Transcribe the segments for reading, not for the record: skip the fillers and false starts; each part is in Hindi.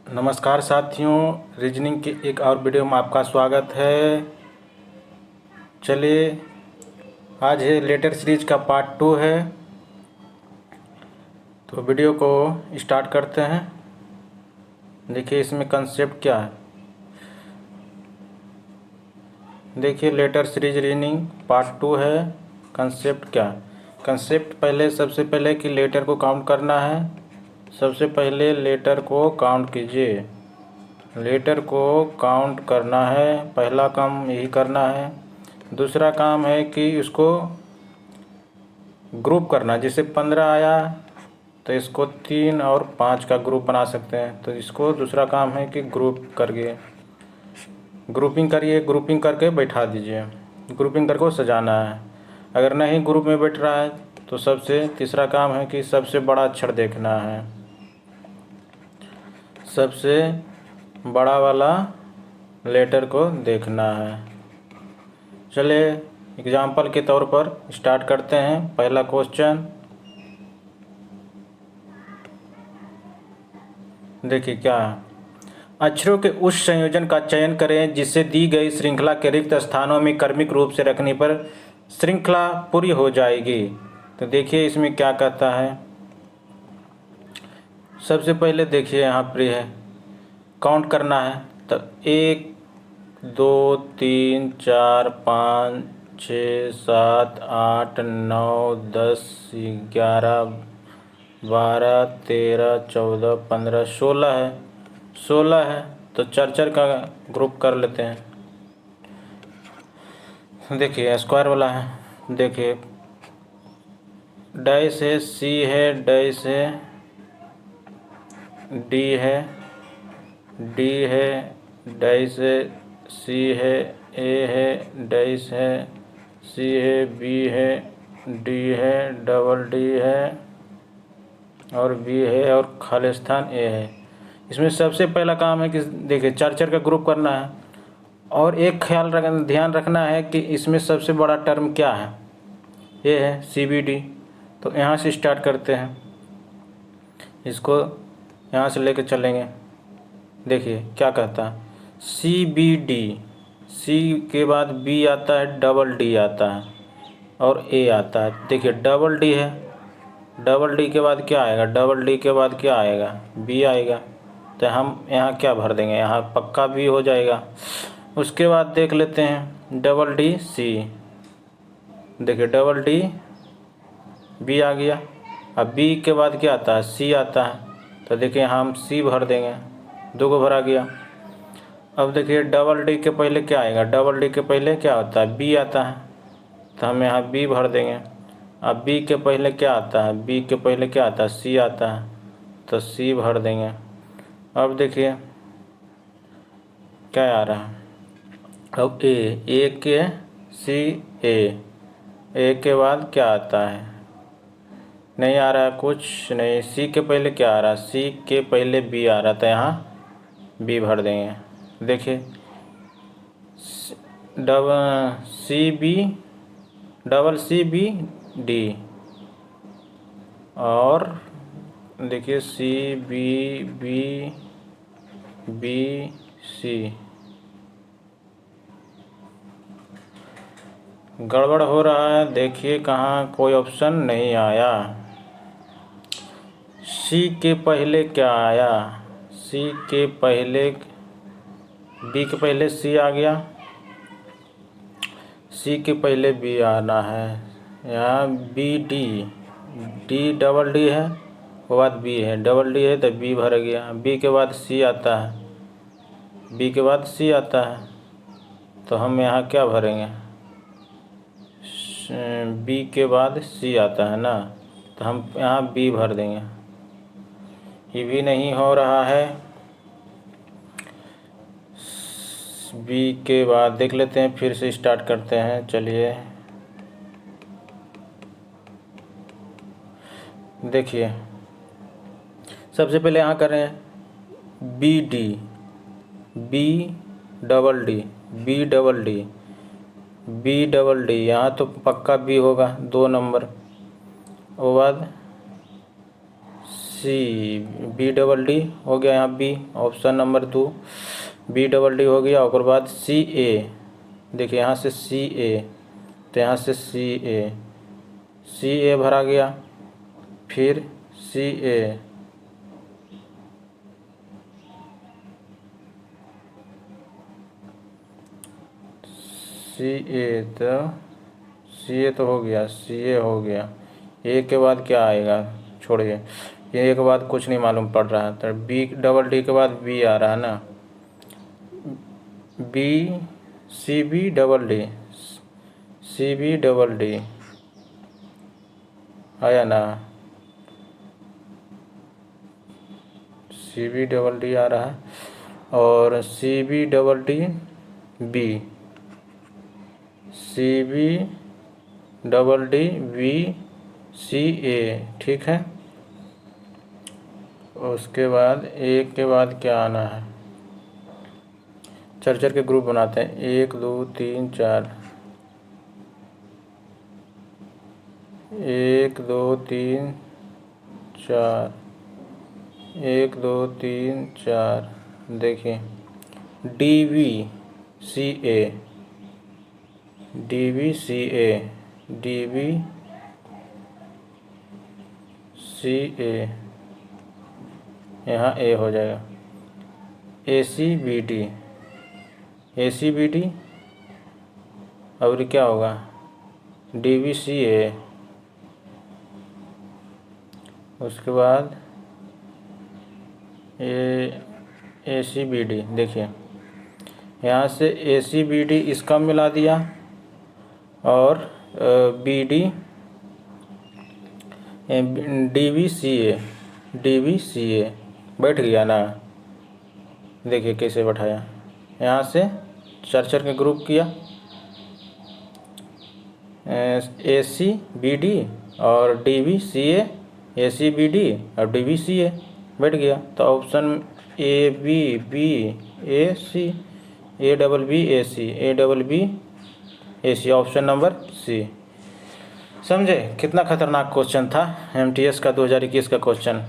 नमस्कार साथियों, रीजनिंग की एक और वीडियो में आपका स्वागत है। चलिए, आज है लेटर सीरीज का पार्ट 2 है, तो वीडियो को स्टार्ट करते हैं। देखिए इसमें कंसेप्ट क्या है। देखिए लेटर सीरीज रीजनिंग पार्ट 2 है। कंसेप्ट क्या है। कंसेप्ट पहले सबसे पहले कि लेटर को काउंट करना है। सबसे पहले लेटर को काउंट कीजिए। लेटर को काउंट करना है, पहला काम यही करना है। दूसरा काम है कि उसको ग्रुप करना। जैसे 15 आया तो इसको 3 और 5 का ग्रुप बना सकते हैं, तो इसको दूसरा काम है कि ग्रुप करके ग्रुपिंग करिए, ग्रुपिंग करके बैठा दीजिए। ग्रुपिंग करके सजाना है। अगर नहीं ग्रुप में बैठ रहा है तो सबसे तीसरा काम है कि सबसे बड़ा अक्षर देखना है, सबसे बड़ा वाला लेटर को देखना है। चलिए एग्जाम्पल के तौर पर स्टार्ट करते हैं। पहला क्वेश्चन देखिए क्या है। अक्षरों के उस संयोजन का चयन करें जिससे दी गई श्रृंखला के रिक्त स्थानों में क्रमिक रूप से रखने पर श्रृंखला पूरी हो जाएगी। तो देखिए इसमें क्या कहता है। सबसे पहले देखिए यहाँ पर है काउंट करना है, तो 1 2 3 4 5 6 7 8 9 10 11 12 13 14 15 16 है। 16 है तो चार का ग्रुप कर लेते हैं। देखिए स्क्वायर वाला है। देखिए डैश है, सी है, डैश है, डी है, डी है, डैश है, सी है, ए है, डैश है, सी है, बी है, डी है, डबल डी है और बी है और खाली स्थान ए है। इसमें सबसे पहला काम है कि देखिए चार का ग्रुप करना है। और एक ध्यान रखना है कि इसमें सबसे बड़ा टर्म क्या है, ये है CBD। तो यहाँ से स्टार्ट करते हैं, इसको यहाँ से लेकर चलेंगे। देखिए क्या कहता है CBD, सी के बाद बी आता है, डबल डी आता है और ए आता है। देखिए डबल डी है, डबल डी के बाद क्या आएगा, डबल डी के बाद क्या आएगा, बी आएगा। तो हम यहाँ क्या भर देंगे, यहाँ पक्का बी हो जाएगा। उसके बाद देख लेते हैं डबल डी सी। देखिए डबल डी बी आ गया। अब बी के बाद क्या आता है, सी आता है। तो देखिए यहाँ हम सी भर देंगे, 2 को भरा गया। अब देखिए डबल डी के पहले क्या आएगा, डबल डी के पहले क्या होता है, बी आता है। तो हम यहाँ बी भर देंगे। अब बी के पहले क्या आता है, बी के पहले क्या आता है, सी आता है। तो सी भर देंगे। अब देखिए क्या आ रहा है, अब ए के सी ए के बाद क्या आता है, नहीं आ रहा है कुछ नहीं। सी के पहले क्या आ रहा है, सी के पहले बी आ रहा था, यहाँ बी भर देंगे। देखिए डबल सी बी डी और देखिए C B B B C. गड़बड़ हो रहा है, देखिए कहाँ कोई ऑप्शन नहीं आया। सी के पहले क्या आया, सी के पहले बी के पहले सी आ गया, सी के पहले बी आना है। यहाँ B D, D double D है, वो बाद बी है, डबल डी है तो बी भर गया। बी के बाद सी आता है, बी के बाद सी आता है। तो हम यहाँ क्या भरेंगे, बी के बाद सी आता है ना, तो हम यहाँ बी भर देंगे। ये भी नहीं हो रहा है। बी के बाद देख लेते हैं, फिर से स्टार्ट करते हैं। चलिए देखिए सबसे पहले यहाँ करें B D, B double D, B double D, B double D, यहाँ तो पक्का बी होगा 2 नंबर। वो बाद सी, बी डबल डी हो गया यहाँ B, option number 2 B double D हो गया। और बाद सी ए, देखिए यहाँ से सी ए, तो यहाँ से सी ए भरा गया, फिर सी ए, सी ए तो हो गया, सी ए हो गया। ए के बाद क्या आएगा, छोड़िए ये के बाद कुछ नहीं मालूम पड़ रहा है, तो बी डबल डी के बाद बी आ रहा है ना, B C B double D, C B double D आया ना, सी बी डबल डी आ रहा है। और C B double D B, C B double D B C A, ठीक है। उसके बाद ए के बाद क्या आना है, चर के ग्रुप बनाते हैं, 1 2 3 4, 1 2 3 4, 1 2 3 4, देखिए D B C A, D B C A, D B C ए, यहाँ ए हो जाएगा, ए सी बी डी, ए सी बी डी, और क्या होगा डी बी सी ए। उसके बाद ए सी बी डी, देखिए यहाँ से ए सी बी डी इसका मिला दिया, और B D D B C A, D B C A बैठ गया ना, देखिए कैसे बैठाया, यहाँ से चर के ग्रुप किया, ए सी बी डी और D B C A C B D और डी बी सी ए बैठ गया। तो option A B B A C, A double B A C, A double B A C, option number C. समझे कितना खतरनाक क्वेश्चन था, एमटीएस का 2021 का क्वेश्चन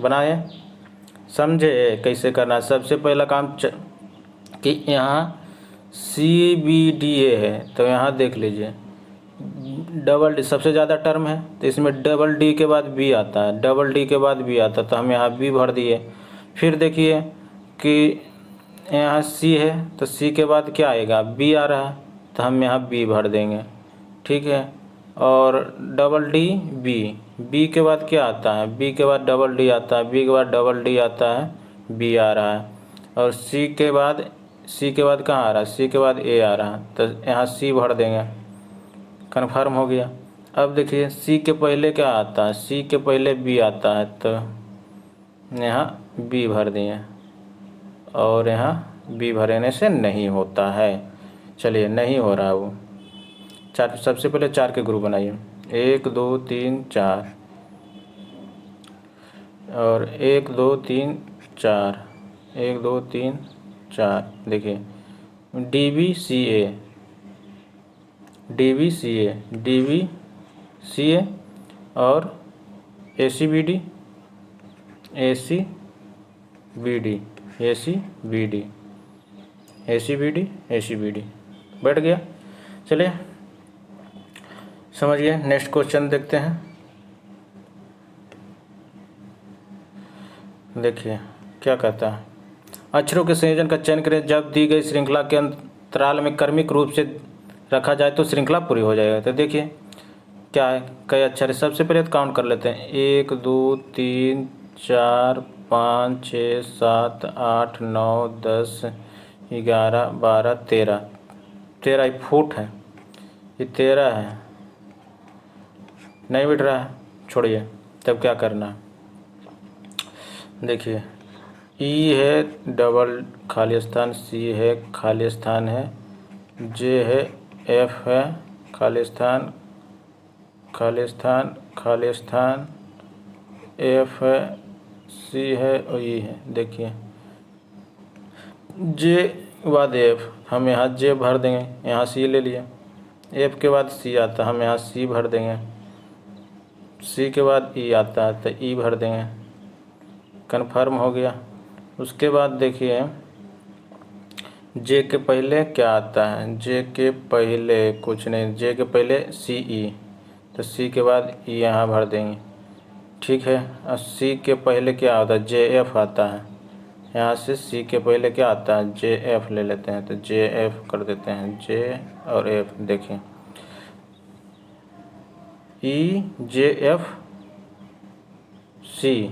बनाए, समझे कैसे करना है। सबसे पहला काम कि यहाँ सी बी डी ए है, तो यहाँ देख लीजिए डबल डी सबसे ज़्यादा टर्म है, तो इसमें डबल डी के बाद बी आता है, डबल डी के बाद बी आता है, तो हम यहाँ बी भर दिए। फिर देखिए कि यहाँ सी है, तो सी के बाद क्या आएगा, बी आ रहा है, तो हम यहाँ बी भर देंगे, ठीक है। और डबल डी बी, बी के बाद क्या आता है, बी के बाद डबल डी आता है, बी के बाद डबल डी आता है, बी आ रहा है। और सी के बाद कहाँ आ रहा है, सी के बाद ए आ रहा है, तो यहाँ सी भर देंगे, कन्फर्म हो गया। अब देखिए सी के पहले क्या आता है, सी के पहले बी आता है, तो यहाँ बी भर दिए, और यहाँ बी भरने से नहीं होता है, चलिए नहीं हो रहा वो। चार, सबसे पहले 4 के ग्रुप बनाइए, 1 2 3 4, और 1 2 3 4, 1 2 3 4, देखिए D B C A, D B C A, D B C ए, और ए सी बी डी, ए सी बी डी, ए सी बी डी, ए सी बी डी, ए सी बी डी बैठ गया। चलिए समझिए, नेक्स्ट क्वेश्चन देखते हैं। देखिए क्या कहता है, अक्षरों के संयोजन का चयन करें जब दी गई श्रृंखला के अंतराल में क्रमिक रूप से रखा जाए तो श्रृंखला पूरी हो जाएगा। तो देखिए क्या है, कई अक्षर है, सबसे पहले तो काउंट कर लेते हैं, 1 2 3 4 5 6 7 8 9 10 11 12 13, 13 फुट है, ये 13 है, नहीं बैठ रहा है, छोड़िए। तब क्या करना है, देखिए ई है डबल खाली स्थान, सी है खाली स्थान है, जे है, एफ है खाली स्थान, खाली स्थान खाली स्थान, एफ है, सी है और ई है। देखिए जे बाद एफ, हम यहाँ जे भर देंगे, यहाँ सी ले लिया, एफ के बाद सी आता है, हम यहाँ सी भर देंगे, सी के बाद ई आता है तो ई भर देंगे, कन्फर्म हो गया। उसके बाद देखिए जे के पहले क्या आता है, जे के पहले कुछ नहीं, जे के पहले सी ई, तो सी के बाद ई यहाँ भर देंगे, ठीक है। और सी के पहले क्या होता है, जे एफ आता है, यहाँ से सी के पहले क्या आता है, जे एफ ले लेते हैं, तो जे एफ कर देते हैं, जे और एफ। देखिए ई J F C,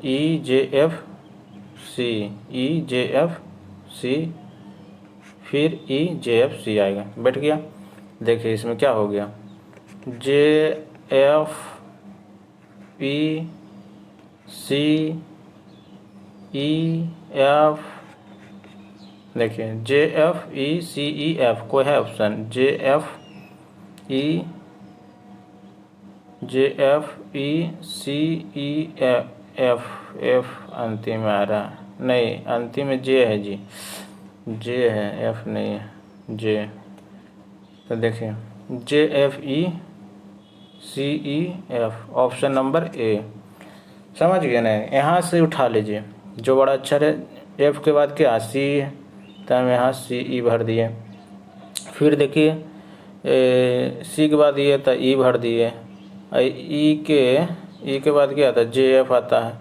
E J F C, E J F C, फिर ई जे एफ सी आएगा, बैठ गया। देखिए इसमें क्या हो गया, जे F E C E F, देखिए J F E C E F कोई है option, J F E J F E C E F, F अंतिम में आ रहा नहीं, अंतिम में जे है जी, जे है, एफ नहीं है, जे। तो देखिए J F E C E F, option number A, समझ गए ना। यहाँ से उठा लीजिए जो बड़ा अक्षर है, एफ के बाद क्या सी है, तो हम यहाँ सी ई भर दिए। फिर देखिए सी के बाद ये था, ई भर दिए। ई के बाद क्या आता है, जे एफ आता है,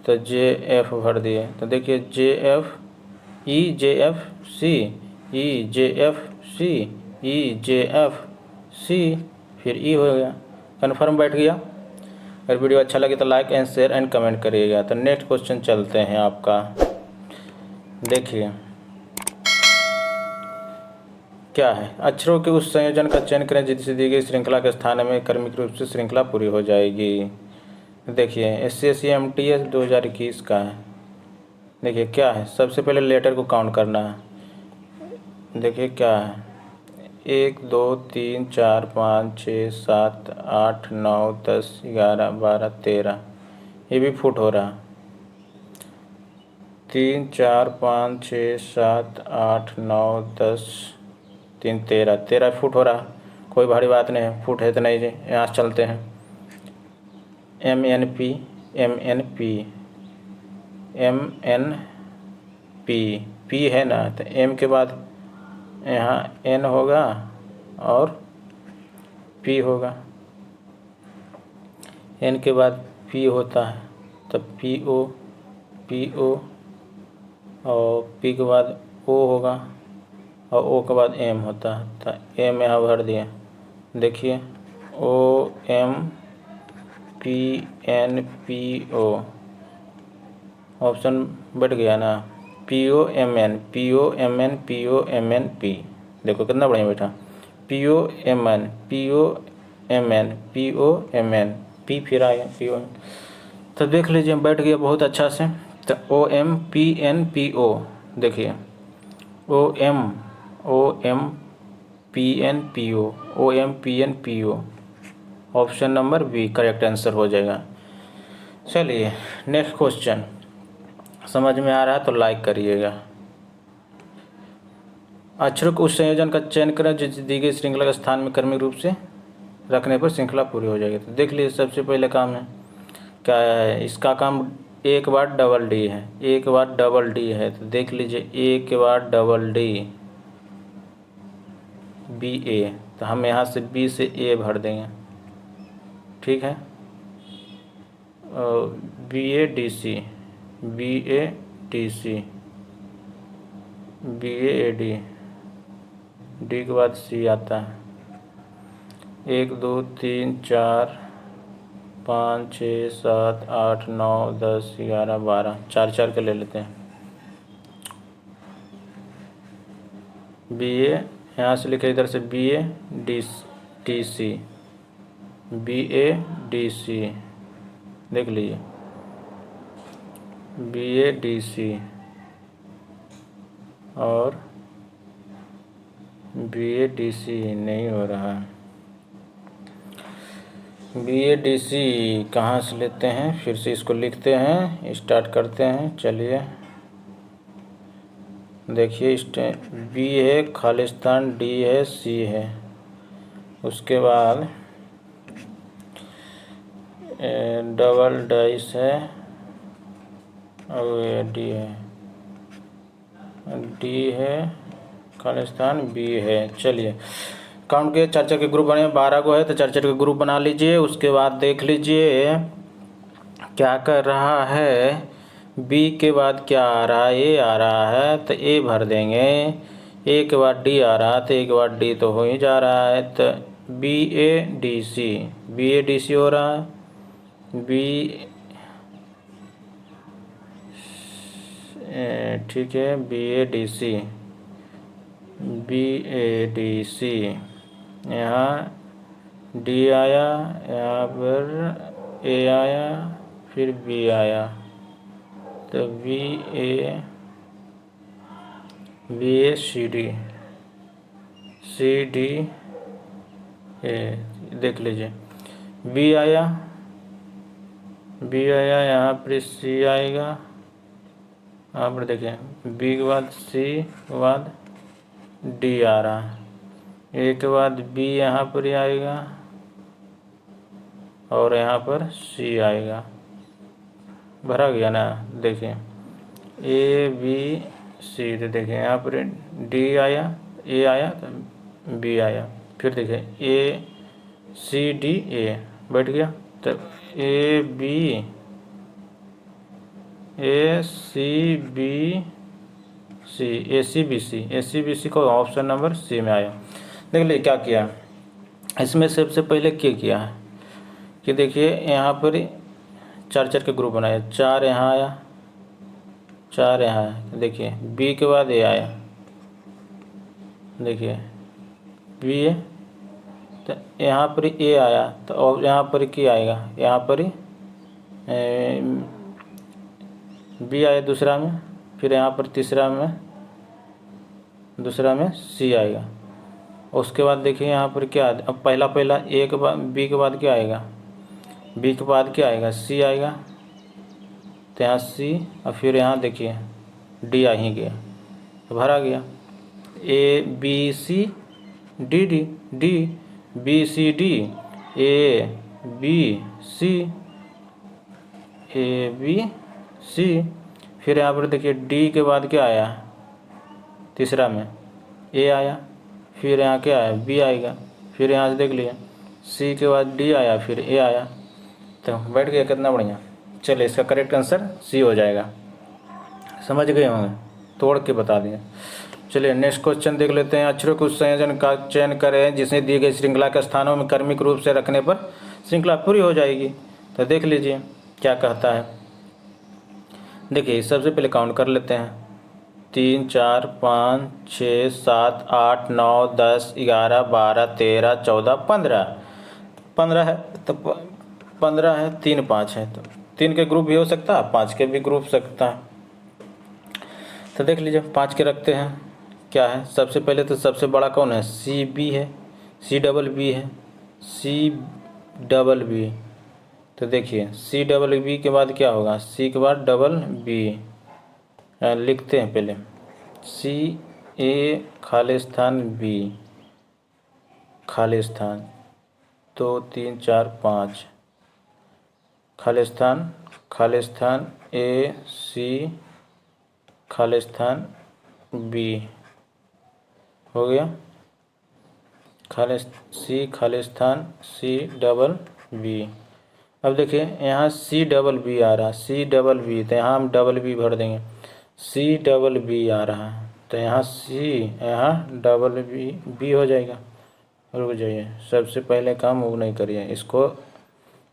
तो जे एफ भर दिए। तो देखिए J F E J F C, E J F C, E J F C, फिर ई हो गया, कन्फर्म बैठ गया। अगर वीडियो अच्छा लगे तो like and share and comment करिएगा। तो नेक्स्ट क्वेश्चन चलते हैं आपका, देखिए क्या है, अक्षरों के उस संयोजन का चयन करें जिससे दी गई श्रृंखला के स्थान में क्रमिक रूप से श्रृंखला पूरी हो जाएगी। देखिए SCCMTS 2021 का है। देखिए क्या है, सबसे पहले लेटर को काउंट करना है। देखिए क्या है, 1 2 3 4 5 6 7 8 9 10 11 12 13, ये भी फुट हो रहा, 3 4 5 6 7 8 9 10 3 13 फुट हो रहा, कोई भारी बात नहीं है, फुट है तो नहीं जी। यहाँ चलते हैं MNP MNP MNP, P है ना, तो M के बाद यहाँ N होगा और P होगा, N के बाद P होता है, तब PO PO, और P के बाद O होगा और O के बाद M होता है, तो M यहाँ भर दिए। देखिए OMPNPO, ऑप्शन बैठ गया ना, POMN POMN POMNP, देखो कितना बढ़िया बैठा, POMN POMN POMN, P फिर आया PO, तो देख लीजिए बैठ गया बहुत अच्छा से। तो OMPNPO, देखिए OMPNPO, option number B correct answer हो जाएगा। चलिए नेक्स्ट क्वेश्चन, समझ में आ रहा है तो लाइक करिएगा। अक्षरों के उस संयोजन का चयन करें जिस दी गई श्रृंखला के स्थान में क्रमिक रूप से रखने पर श्रृंखला पूरी हो जाएगी। तो देख लीजिए सबसे पहले काम है क्या है, इसका काम एक बार डबल डी है, एक बार डबल डी है, तो देख लीजिए एक बार डबल डी BA, तो हम यहाँ से B से A भर देंगे, ठीक है। BADC BADC BAD, D के बाद C आता है, 1 2 3 4 5 6 7 8 9 10 11 12, 4 के ले लेते हैं। BA यहाँ से लिखे इधर से BADC BADC, देख लीजिए BADC और BADC नहीं हो रहा है। BADC कहाँ से लेते हैं, फिर से इसको लिखते हैं, स्टार्ट करते हैं। चलिए देखिए B है खालिस्तान, D है, C है, उसके बाद डबल डाइस है और ये डी है खालिस्तान बी है। चलिए काउंट किए, 4 के ग्रुप बने, 12 को है तो 4 के ग्रुप बना लीजिए। उसके बाद देख लीजिए क्या कर रहा है, बी के बाद क्या आ रहा है, ए आ रहा है तो ए भर देंगे। ए के बाद डी आ रहा है तो ए के बाद डी तो हो ही जा रहा है, तो बी ए डी सी हो रहा है। ठीक है, बी ए डी सी यहाँ डी आया, यहाँ पर ए आया, फिर बी आया, तो बी ए सी डी ए देख लीजिए। बी आया यहाँ पर सी आएगा, यहाँ पर देखिए बी के बाद सी के बाद डी आ रहा है, ए के बाद बी यहाँ पर ही आएगा और यहाँ पर सी आएगा। भरा गया ना, देखिए ए बी सी, तो देखिए यहाँ पर डी आया, ए आया तो बी आया, फिर देखिए ए सी डी ए बैठ गया, तो ए सी बी सी को ऑप्शन नंबर सी में आया। देख लीजिए क्या किया, इसमें सबसे पहले क्या किया है कि देखिए यहाँ पर 4 के ग्रुप बनाए, 4 यहाँ आया, 4 यहाँ आया, देखिए बी के बाद ए आया, देखिए बी ए, तो यहाँ पर ए आया तो और यहाँ पर क्या आएगा, यहाँ पर बी आया दूसरा में, फिर यहाँ पर दूसरा में सी आएगा। उसके बाद देखिए यहाँ पर क्या, अब पहला ए के बाद बी के बाद क्या आएगा, बी के बाद क्या आएगा, सी आएगा, तो यहाँ सी, और फिर यहाँ देखिए डी आ ही गया, तो भरा गया। A B C D B C D, A B C, फिर यहाँ पर देखिए डी के बाद क्या आया, तीसरा में ए आया, फिर यहाँ क्या आया, बी आएगा, फिर यहाँ से देख लिया सी के बाद डी आया, फिर ए आया, तो बैठ गया। कितना बढ़िया। चलिए इसका करेक्ट आंसर सी हो जाएगा। समझ गए होंगे, तोड़ के बता दिए। चलिए नेक्स्ट क्वेश्चन देख लेते हैं। अक्षरों के उस संयोजन का चयन करें जिसने दी गई श्रृंखला के स्थानों में क्रमिक रूप से रखने पर श्रृंखला पूरी हो जाएगी। तो देख लीजिए क्या कहता है। देखिए सबसे पहले काउंट कर लेते हैं, 3 4 5 6 7 8 9 10 11 12 13 14 15 है, तो 15 है, 3 5 है, तो 3 के ग्रुप भी हो सकता है, 5 के भी ग्रुप सकता है। तो देख लीजिए 5 के रखते हैं। क्या है, सबसे पहले तो सबसे बड़ा कौन है, सी बी है, सी डबल बी है, सी डबल बी। तो देखिए सी डबल बी के बाद क्या होगा, सी के बाद डबल बी, लिखते हैं पहले सी ए खालिस्तान बी, खालिस्तान 2 3 4 5, खालिस्तान ए सी खालिस्तान बी हो गया, खालिस्तान सी डबल बी। अब देखिए यहाँ सी डबल बी आ रहा है, सी डबल बी, तो यहाँ हम डबल बी भर देंगे, सी डबल बी आ रहा है, तो यहाँ सी, यहाँ डबल बी हो जाएगा। रुक जाइए, सबसे पहले काम वो नहीं करिए, इसको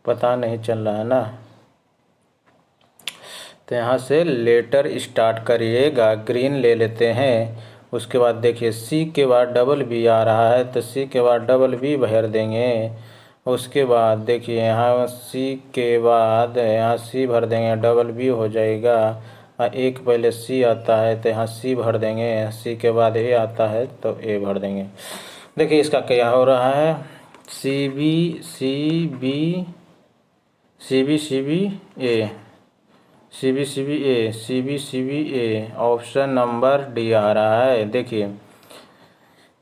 पता नहीं चल रहा है ना, तो यहाँ से लेटर स्टार्ट करिएगा, ग्रीन ले लेते हैं। उसके बाद देखिए सी के बाद डबल बी आ रहा है, तो सी के बाद डबल बी भर देंगे। उसके बाद देखिए यहाँ सी के बाद यहाँ सी भर देंगे, डबल बी हो जाएगा, और एक पहले सी आता है तो यहाँ सी भर देंगे, सी के बाद ए आता है तो ए भर देंगे। देखिए इसका क्या हो रहा है, C B A, C B A, option number D आ रहा है। देखिए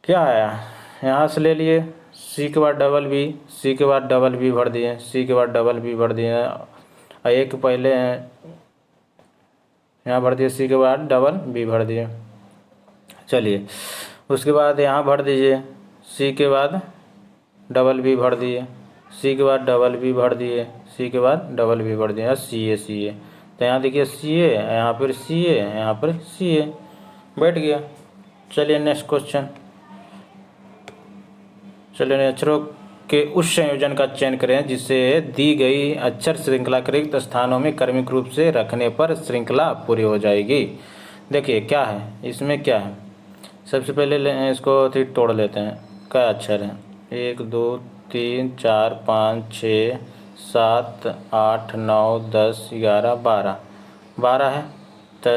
क्या आया, यहाँ से ले लिए सी के बाद डबल बी, सी के बाद डबल बी भर दिए, सी के बाद डबल बी भर दिए, और एक पहले यहाँ भर दिए, सी के बाद डबल बी भर दिए। चलिए उसके बाद यहाँ भर दीजिए, सी के बाद डबल बी भर दिए, सी के बाद डबल बी भर दिए, सी के बाद डबल बी भर दिए, सी ए। तो यहाँ देखिए सी ए, यहाँ पर सी ए, यहाँ पर सी ए, बैठ गया। चलिए नेक्स्ट क्वेश्चन। चलिए अक्षरों के उस संयोजन का चयन करें जिसे दी गई अक्षर श्रृंखला के रिक्त स्थानों में क्रमिक रूप से रखने पर श्रृंखला पूरी हो जाएगी। देखिए क्या है इसमें, क्या है, सबसे पहले इसको तोड़ लेते हैं। क्या अक्षर है, 1 2 3 4 5 6 7 8 9 10 11 12, 12 है। तो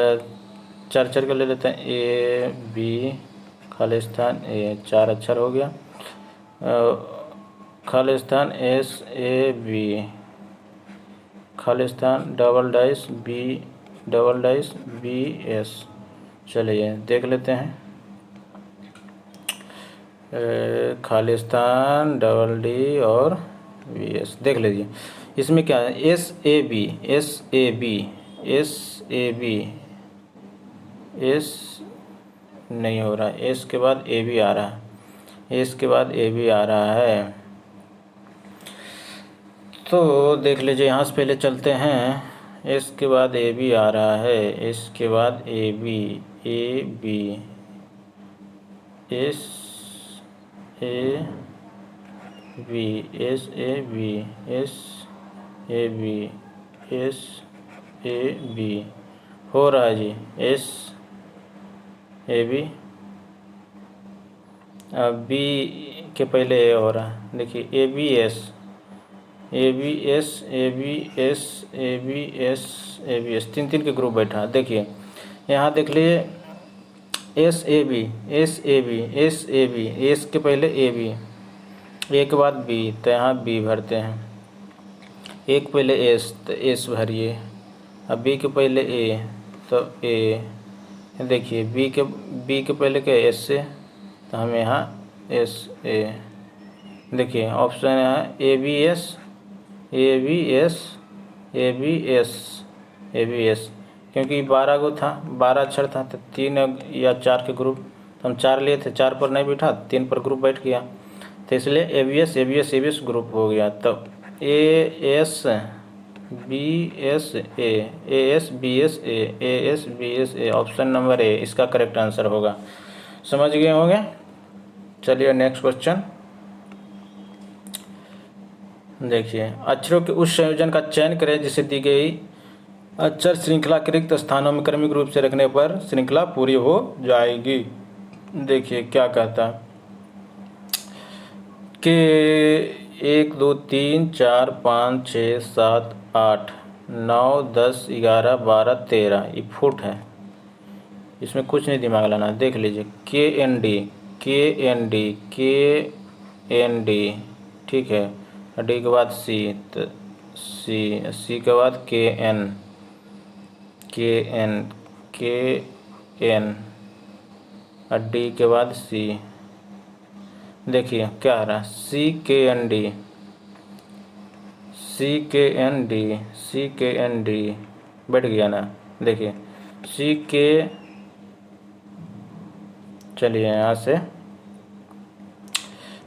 चार चार के ले लेते हैं, ए बी खाली स्थान ए, 4 अक्षर हो गया। खाली स्थान एस ए बी, खाली स्थान double dice B, double dice B S. चलिए देख लेते हैं, खाली स्थान डबल डी और बी एस। देख लीजिए इसमें क्या है, S A B, S A B, S A B, S नहीं हो रहा, एस के बाद ए बी आ रहा है, एस के बाद ए बी आ रहा है। तो देख लीजिए यहाँ से पहले चलते हैं, एस के बाद ए बी आ रहा है, एस के बाद A B, A B, S A B, S A B, S A B, S A B हो रहा है जी, एस ए बी, अब बी के पहले ए हो रहा है। देखिए A B S, A B S, A B S, A B S, A B S, तीन तीन के ग्रुप बैठा। देखिए यहाँ देख लीजिए S A B, S A B, S A B, S के पहले ए बी, ए के बाद बी, तो यहाँ बी भरते हैं। एक पहले एस, तो एस भरिए। अब बी के पहले ए, तो ए। देखिए बी के पहले क्या, एस से, तो हम यहाँ एस ए। देखिए ऑप्शन है A B S, A B S, A B S, A B S, क्योंकि 12 गो था, 12 अक्षर था, तो 3 या 4 के ग्रुप, तो हम 4 लिए थे, 4 पर नहीं बैठा, 3 पर ग्रुप बैठ गया, तो इसलिए A B S, A B S, A B S group हो गया। तो A S B S A, A S B S A, A S B S A, option number A इसका करेक्ट आंसर होगा। समझ गए होंगे। चलिए नेक्स्ट क्वेश्चन देखिए, अक्षरों के उस संयोजन का चयन करें जिसे दी गई अक्षर श्रृंखला के रिक्त स्थानों में क्रमिक रूप से रखने पर श्रृंखला पूरी हो जाएगी। देखिए क्या कहता है कि 1 2 3 4 5 6 7 8 9 10 11 12 13, ये फुट है, इसमें कुछ नहीं दिमाग लाना। देख लीजिए के एन डी, के एन डी, के एन डी, ठीक है, डी के बाद सी, तो सी, सी के बाद के एन, के एन, के एन, और डी के बाद सी। देखिए क्या आ रहा है, सी के एन डी, सी के एन डी, सी के एन डी, बैठ गया ना। देखिए सी के, चलिए यहाँ से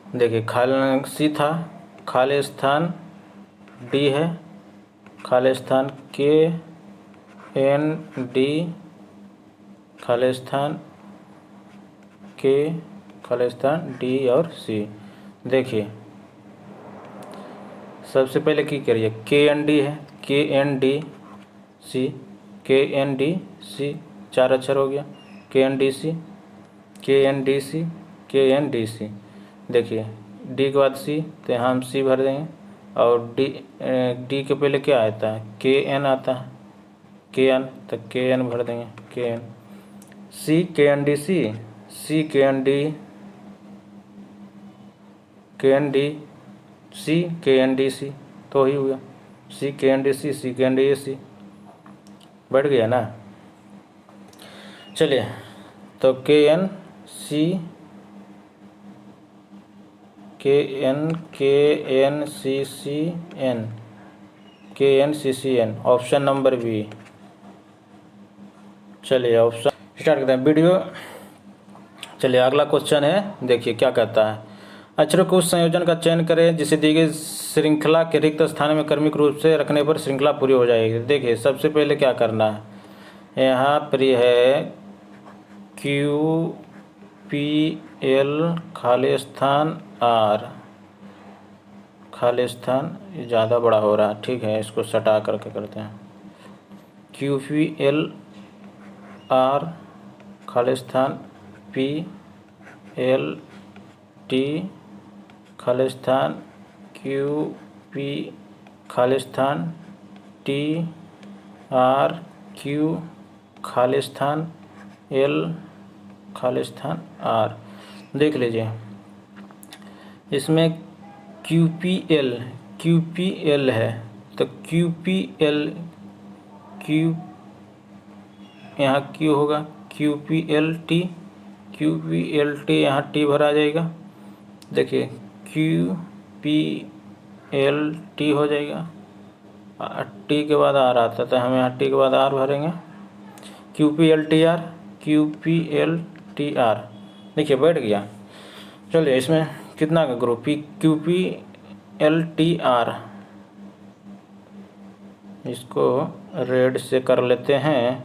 देखिए खाली सी था, खाली स्थान डी है, खाली स्थान के एन डी, खाली स्थान के, खाली स्थान डी और सी। देखिए सबसे पहले की करिए, के एन डी है, के एन डी सी, के एन डी सी, 4 अक्षर हो गया, के एन डी सी, के एन डी सी, के एन डी सी। देखिए डी के बाद सी, तो यहाँ हम सी भर देंगे, और डी के पहले क्या आता है, के एन आता है, के एन, तो के एन भर देंगे, के एन, सी के एन डी सी, सी के एन डी, के एन डी सी, के एन डी सी, तो ही हुआ सी के एन डी सी, सी के एन डी सी, बैठ गया ना। चलिए तो K N C KNCCN, option number B. चलिए ऑप्शन स्टार्ट करते हैं वीडियो। चलिए अगला क्वेश्चन है, देखिए क्या कहता है। अक्षरों के उस संयोजन का चयन करें जिसे दी गई श्रृंखला के रिक्त स्थान में क्रमिक रूप से रखने पर श्रृंखला पूरी हो जाएगी। देखिए सबसे पहले क्या करना है, यहाँ पर है QPL खाली स्थान R, खाली स्थान ये ज़्यादा बड़ा हो रहा है, ठीक है इसको सटा करके करते हैं। QPL R खाली स्थान PLT खाली स्थान QP खाली स्थान TRQ खाली स्थान L खाली स्थान R। देख लीजिए इसमें QPL है तो QPL यहाँ Q होगा, QPLT यहाँ T भरा जाएगा। देखिए QPLT हो जाएगा, T के बाद R आता है तो हम यहाँ T के बाद R भरेंगे। QPLTR देखिए बैठ गया। चलिए इसमें कितना का ग्रुप QPLTR, इसको रेड से कर लेते हैं।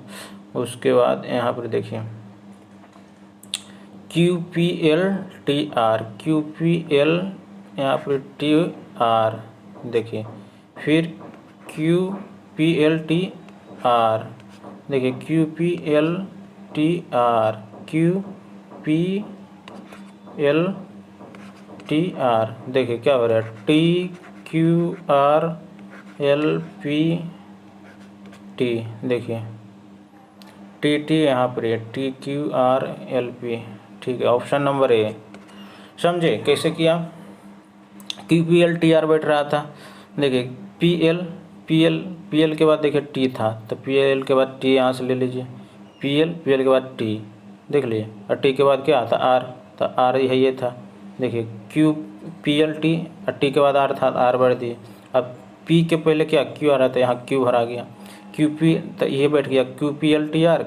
उसके बाद यहाँ पर देखिए QPLTR यहाँ पर TR, देखिए फिर QPLTR, देखिए QPLTR देखिए क्या हो रहा है TQRLPT, देखिए TT यहाँ पर है TQRLP, ठीक है ऑप्शन नंबर ए। समझे कैसे किया। QPLTR बैठ रहा था, देखिए PL के बाद देखिए T था तो PL के बाद T यहाँ से ले लीजिए, PL के बाद T देख लीजिए, और T के बाद क्या आता R, तो R ये था। देखिए QPLT और T के बाद R था, R भर दिए। अब P के पहले क्या Q आ रहा था, यहाँ Q भरा गया। QP तो ये बैठ गया QPLTR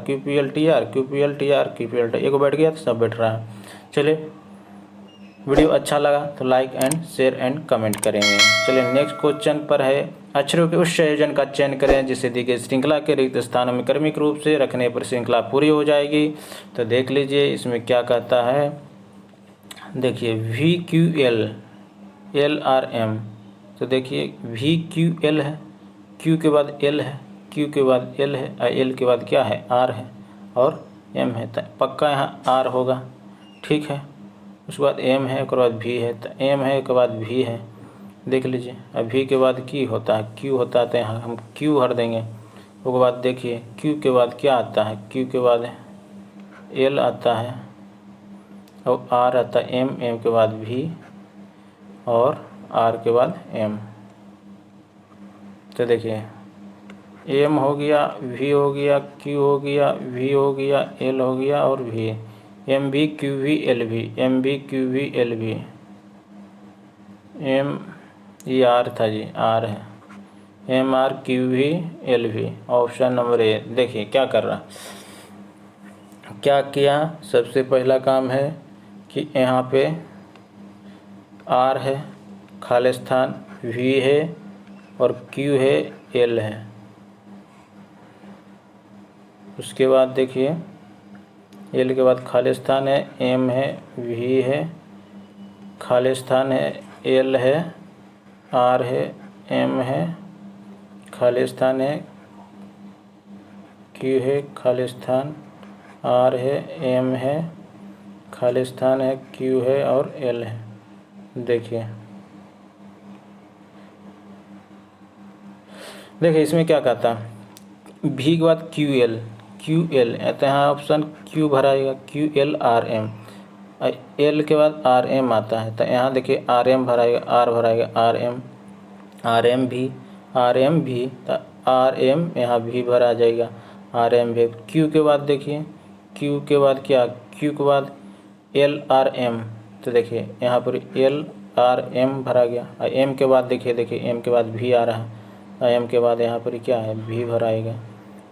एक बैठ गया तो सब बैठ रहा है। चलिए वीडियो अच्छा लगा तो like and share and comment करेंगे। चलिए नेक्स्ट क्वेश्चन पर है, अक्षरों के उस संयोजन का चयन करें जिसे दी गई श्रृंखला के रिक्त स्थानों में क्रमिक रूप से रखने पर श्रृंखला पूरी हो जाएगी। तो देख लीजिए इसमें क्या कहता है। देखिए VQL LRM, तो देखिए VQL है, Q के बाद L है, Q के बाद L है और L के बाद क्या है R है और M है, तो पक्का यहाँ R होगा, ठीक है। उसके बाद M है, उसके बाद V है, तो M है उसके बाद V है। देख लीजिए अब V के बाद Q होता है, Q होता है तो यहाँ हम Q भर देंगे। उसके बाद देखिए Q के बाद क्या आता है, Q के बाद L आता है और R आता है M के बाद V और R के बाद M। तो देखिए M हो गया, V हो गया, Q हो गया, V हो गया, L हो गया और V, MVQVLV ये R था जी, R है MRQVLV, ऑप्शन नंबर ए। देखिए क्या कर रहा, क्या किया। सबसे पहला काम है कि यहाँ पे R है खाली स्थान, V है और Q है, L है। उसके बाद देखिए L के बाद खाली स्थान है, M है, V है, खाली स्थान है, L है, R है, M है, खाली स्थान है, Q है, खाली स्थान R है, M है, खाली स्थान है, Q है और L है। देखिए इसमें क्या कहता है, V के बाद QL तो यहाँ ऑप्शन Q भराएगा, QLRM। L के बाद RM आता है तो यहाँ देखिए RM भराएगा, R भराएगा, RM भी तो RM यहाँ भी भरा जाएगा, RM भी। Q के बाद देखिए Q के बाद क्या, Q के बाद LRM, तो देखिए यहाँ पर आर एम भरा गया। एम के बाद देखिए एम के बाद भी आ रहा है, एम के बाद यहाँ पर क्या है, भी भराएगा।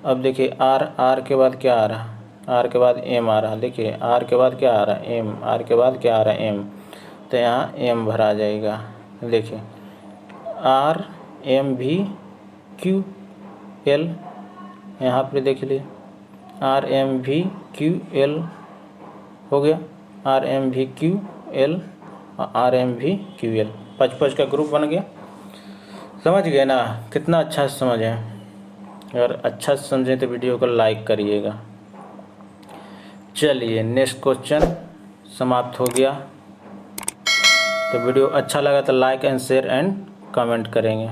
अब देखिए आर के बाद क्या आ रहा है, आर के बाद एम आ रहा है। देखिए आर के बाद क्या आ रहा है, एम, आर के बाद क्या आ रहा है, एम, तो यहाँ एम भरा जाएगा। देखिए आर एम भी क्यू एल, यहाँ पर देख लीजिए आर एम भी क्यू एल हो गया, आर एम भी क्यू एल, आर एम भी क्यू एल, 5-5 का ग्रुप बन गया। समझ गए ना, कितना अच्छा समझ है। अगर अच्छा समझें तो वीडियो को लाइक करिएगा। चलिए नेक्स्ट क्वेश्चन समाप्त हो गया। तो वीडियो अच्छा लगा तो like and share and comment करेंगे।